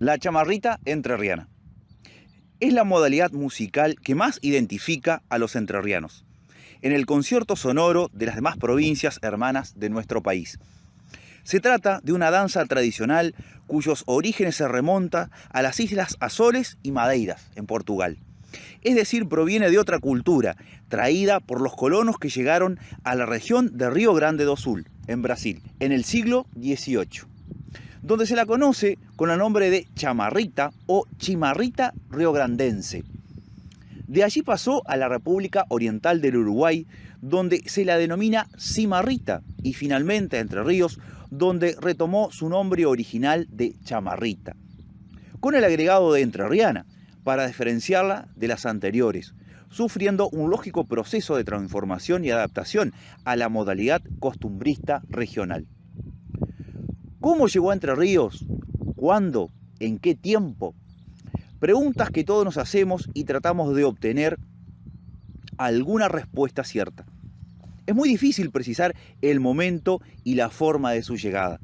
La chamarrita entrerriana es la modalidad musical que más identifica a los entrerrianos en el concierto sonoro de las demás provincias hermanas de nuestro país. Se trata de una danza tradicional cuyos orígenes se remontan a las islas Azores y Madeiras, en Portugal. Es decir, proviene de otra cultura, traída por los colonos que llegaron a la región de Río Grande do Sul, en Brasil, en el siglo XVIII, donde se la conoce con el nombre de chamarrita o chimarrita riograndense. De allí pasó a la República Oriental del Uruguay, donde se la denomina cimarrita, y finalmente a Entre Ríos, donde retomó su nombre original de chamarrita, con el agregado de entrerriana, para diferenciarla de las anteriores, sufriendo un lógico proceso de transformación y adaptación a la modalidad costumbrista regional. ¿Cómo llegó a Entre Ríos? ¿Cuándo? ¿En qué tiempo? Preguntas que todos nos hacemos y tratamos de obtener alguna respuesta cierta. Es muy difícil precisar el momento y la forma de su llegada.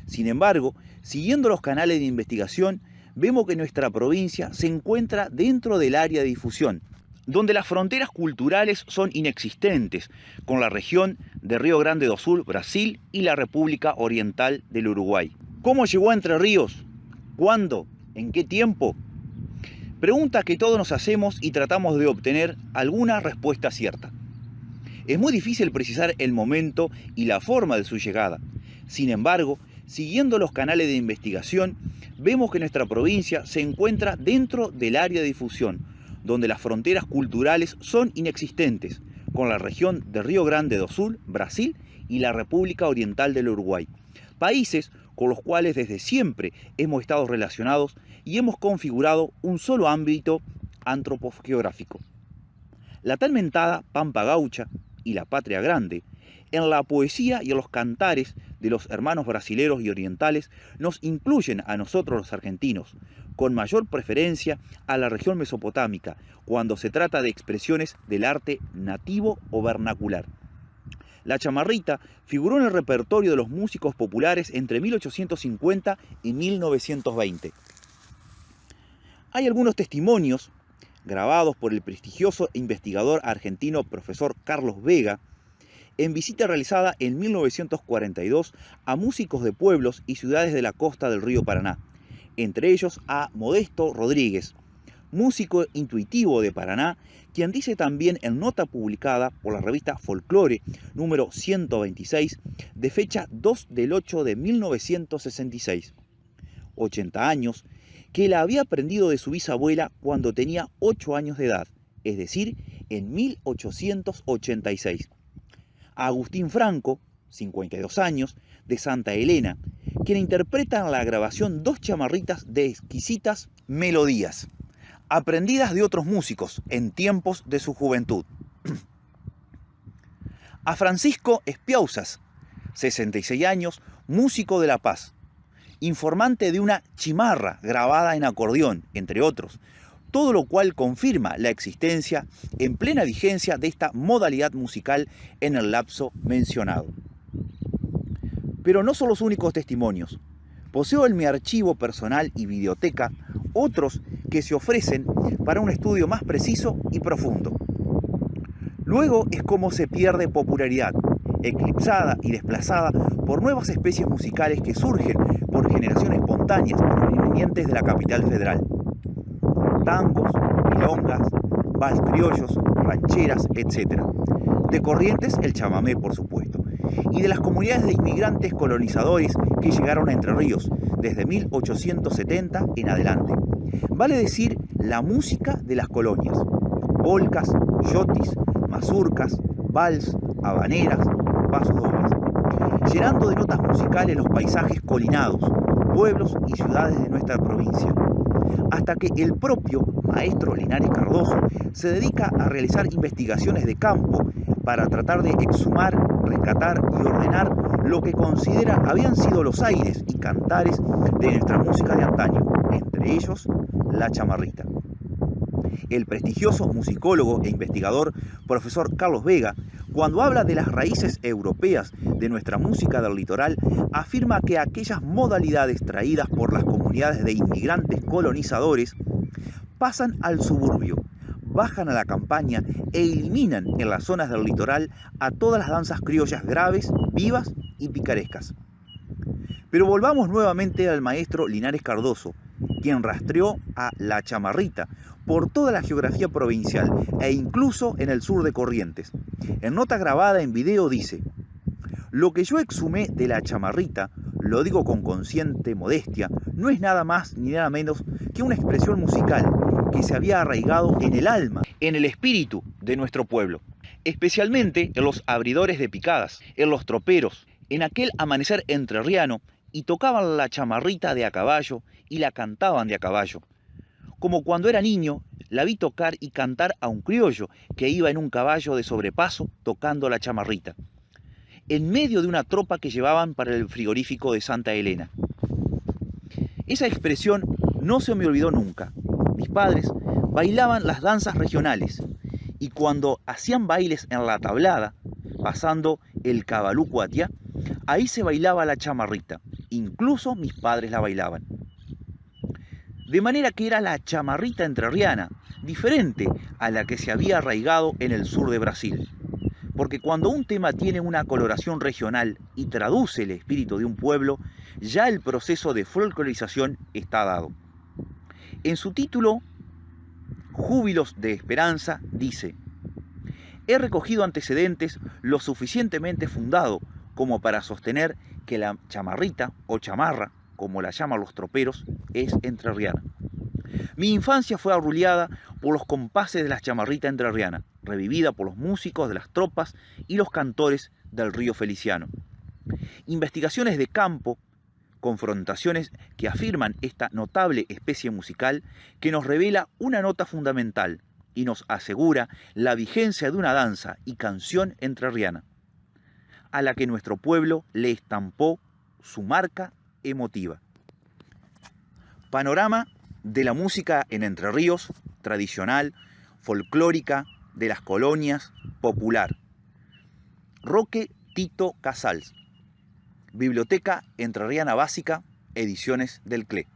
Sin embargo, siguiendo los canales de investigación, vemos que nuestra provincia se encuentra dentro del área de difusión, donde las fronteras culturales son inexistentes, con la región de Río Grande do Sul, Brasil, y la República Oriental del Uruguay. ¿Cómo llegó a Entre Ríos? ¿Cuándo? ¿En qué tiempo? Preguntas que todos nos hacemos y tratamos de obtener alguna respuesta cierta. Es muy difícil precisar el momento y la forma de su llegada. Sin embargo, siguiendo los canales de investigación, vemos que nuestra provincia se encuentra dentro del área de difusión, donde las fronteras culturales son inexistentes, con la región de Río Grande do Sul, Brasil, y la República Oriental del Uruguay, países con los cuales desde siempre hemos estado relacionados y hemos configurado un solo ámbito antropogeográfico. La tan mentada Pampa Gaucha y la Patria Grande, en la poesía y en los cantares de los hermanos brasileros y orientales, nos incluyen a nosotros los argentinos, con mayor preferencia a la región mesopotámica, cuando se trata de expresiones del arte nativo o vernacular. La chamarrita figuró en el repertorio de los músicos populares entre 1850 y 1920. Hay algunos testimonios grabados por el prestigioso investigador argentino profesor Carlos Vega, en visita realizada en 1942 a músicos de pueblos y ciudades de la costa del río Paraná, entre ellos a Modesto Rodríguez, músico intuitivo de Paraná, quien dice también en nota publicada por la revista Folklore, número 126, de fecha 2 del 8 de 1966, 80 años, que la había aprendido de su bisabuela cuando tenía 8 años de edad, es decir, en 1886. A Agustín Franco, 52 años, de Santa Elena, quien interpreta en la grabación dos chamarritas de exquisitas melodías, aprendidas de otros músicos en tiempos de su juventud. A Francisco Espiauzas, 66 años, músico de La Paz, informante de una chimarra grabada en acordeón, entre otros, todo lo cual confirma la existencia en plena vigencia de esta modalidad musical en el lapso mencionado. Pero no son los únicos testimonios. Poseo en mi archivo personal y biblioteca otros que se ofrecen para un estudio más preciso y profundo. Luego es como se pierde popularidad, eclipsada y desplazada por nuevas especies musicales que surgen por generación espontánea provenientes de la capital federal. Tangos, milongas, vals criollos, rancheras, etc. De Corrientes, el chamamé, por supuesto. Y de las comunidades de inmigrantes colonizadores que llegaron a Entre Ríos desde 1870 en adelante. Vale decir, la música de las colonias. Polcas, yotis, mazurcas, vals, habaneras, pasos dobles. Llenando de notas musicales los paisajes colinados, pueblos y ciudades de nuestra provincia. Hasta que el propio maestro Linares Cardoso se dedica a realizar investigaciones de campo para tratar de exhumar, rescatar y ordenar lo que considera habían sido los aires y cantares de nuestra música de antaño, entre ellos la chamarrita. El prestigioso musicólogo e investigador profesor Carlos Vega, cuando habla de las raíces europeas de nuestra música del litoral, afirma que aquellas modalidades traídas por las comunidades de inmigrantes colonizadores pasan al suburbio, bajan a la campaña e eliminan en las zonas del litoral a todas las danzas criollas graves, vivas y picarescas. Pero volvamos nuevamente al maestro Linares Cardoso, quien rastreó a la chamarrita por toda la geografía provincial e incluso en el sur de Corrientes. En nota grabada en video dice: "Lo que yo exhumé de la chamarrita, lo digo con consciente modestia, no es nada más ni nada menos que una expresión musical que se había arraigado en el alma, en el espíritu de nuestro pueblo, especialmente en los abridores de picadas, en los troperos, en aquel amanecer entrerriano, y tocaban la chamarrita de a caballo y la cantaban de a caballo. Como cuando era niño, la vi tocar y cantar a un criollo que iba en un caballo de sobrepaso tocando la chamarrita, en medio de una tropa que llevaban para el frigorífico de Santa Elena. Esa expresión no se me olvidó nunca. Mis padres bailaban las danzas regionales y cuando hacían bailes en la tablada, pasando el cabalú cuatiá, ahí se bailaba la chamarrita. Incluso mis padres la bailaban. De manera que era la chamarrita entrerriana, diferente a la que se había arraigado en el sur de Brasil. Porque cuando un tema tiene una coloración regional y traduce el espíritu de un pueblo, ya el proceso de folclorización está dado. En su título, Júbilos de Esperanza, dice: "He recogido antecedentes lo suficientemente fundado como para sostener que la chamarrita o chamarra, como la llaman los troperos, es entrerriana. Mi infancia fue arrullada por los compases de la chamarrita entrerriana, revivida por los músicos de las tropas y los cantores del río Feliciano. Investigaciones de campo, confrontaciones que afirman esta notable especie musical que nos revela una nota fundamental y nos asegura la vigencia de una danza y canción entrerriana, a la que nuestro pueblo le estampó su marca emotiva". Panorama de la música en Entre Ríos, tradicional, folclórica, de las colonias, popular. Roque Tito Casals. Biblioteca Entrerriana Básica, Ediciones del CLE.